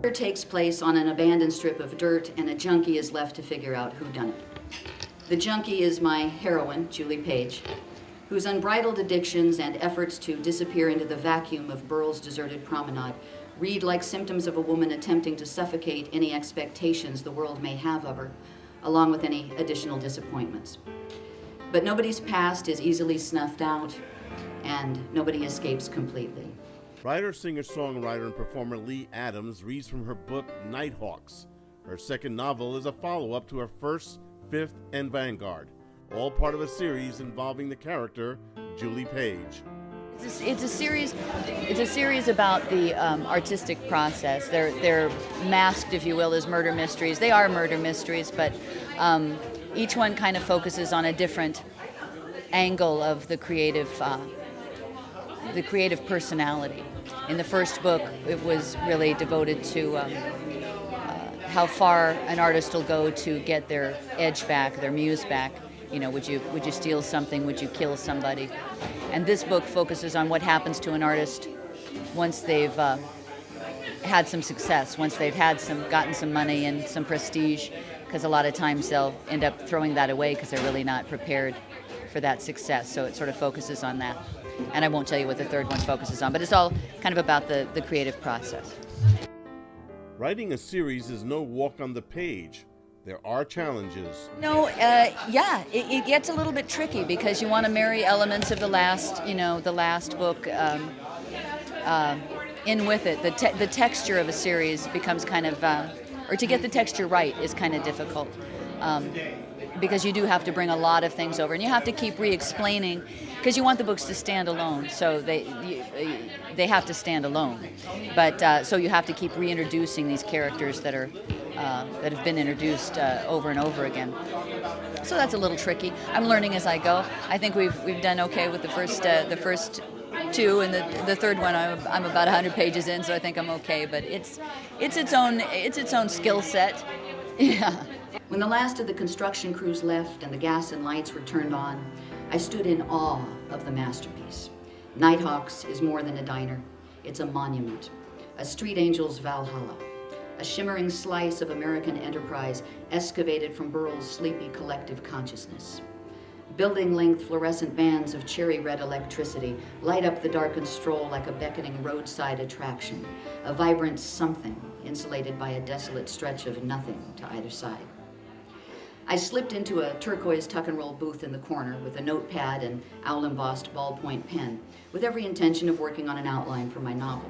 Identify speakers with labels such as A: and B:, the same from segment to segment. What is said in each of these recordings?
A: It takes place on an abandoned strip of dirt, and a junkie is left to figure out who done it. The junkie is my heroine, Julie Page, whose unbridled addictions and efforts to disappear into the vacuum of Burl's deserted promenade read like symptoms of a woman attempting to suffocate any expectations the world may have of her, along with any additional disappointments. But nobody's past is easily snuffed out, and nobody escapes completely.
B: Writer, singer, songwriter, and performer Lee Adams reads from her book Nighthawks. Her second novel is a follow-up to her first, fifth, and Vanguard, all part of a series involving the character Julie Page.
C: It's a series about the artistic process. They're masked, if you will, as murder mysteries. They are murder mysteries, but each one kind of focuses on a different angle of the creative personality. In the first book, it was really devoted to how far an artist will go to get their edge back, their muse back. You know, would you steal something? Would you kill somebody? And this book focuses on what happens to an artist once they've had some success, once they've gotten some money and some prestige, because a lot of times they'll end up throwing that away because they're really not prepared for that success. So it sort of focuses on that. And I won't tell you what the third one focuses on, but it's all kind of about the creative process.
B: Writing a series is no walk on the page. There are challenges.
C: No, it gets a little bit tricky because you want to marry elements of the last book in with it. The texture of a series becomes kind of, or to get the texture right is kind of difficult. Because you do have to bring a lot of things over, and you have to keep re-explaining, because you want the books to stand alone, so they have to stand alone. But so you have to keep reintroducing these characters that have been introduced over and over again. So that's a little tricky. I'm learning as I go. I think we've done okay with the first two, and the third one I'm about 100 pages in, so I think I'm okay. But it's its own skill set. Yeah.
A: When the last of the construction crews left and the gas and lights were turned on, I stood in awe of the masterpiece. Nighthawks is more than a diner. It's a monument, a street angel's Valhalla, a shimmering slice of American enterprise excavated from Burl's sleepy collective consciousness. Building-length fluorescent bands of cherry-red electricity light up the darkened stroll like a beckoning roadside attraction, a vibrant something insulated by a desolate stretch of nothing to either side. I slipped into a turquoise tuck-and-roll booth in the corner with a notepad and owl-embossed ballpoint pen, with every intention of working on an outline for my novel.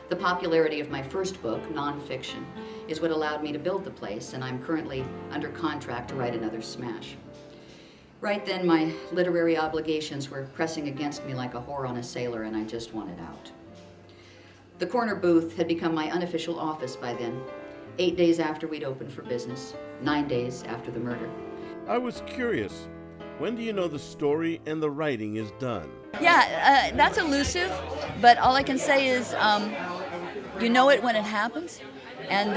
A: The popularity of my first book, nonfiction, is what allowed me to build the place, and I'm currently under contract to write another smash. Right then, my literary obligations were pressing against me like a whore on a sailor, and I just wanted out. The corner booth had become my unofficial office by then, 8 days after we'd opened for business, 9 days after the murder.
B: I was curious, when do you know the story and the writing is done?
C: Yeah, that's elusive, but all I can say is you know it when it happens. And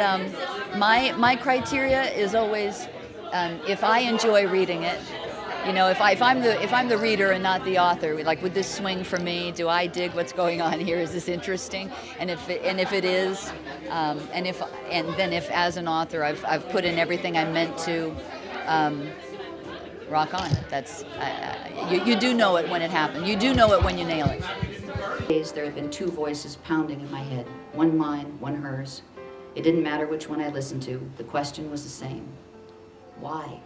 C: my criteria is always if I enjoy reading it, you know, if I'm the reader and not the author, like, would this swing for me? Do I dig what's going on here? Is this interesting? And if it is, and then if as an author I've put in everything I meant to, rock on. That's you do know it when it happens. You do know it when you nail it.
A: There had been two voices pounding in my head, one mine, one hers. It didn't matter which one I listened to. The question was the same: why?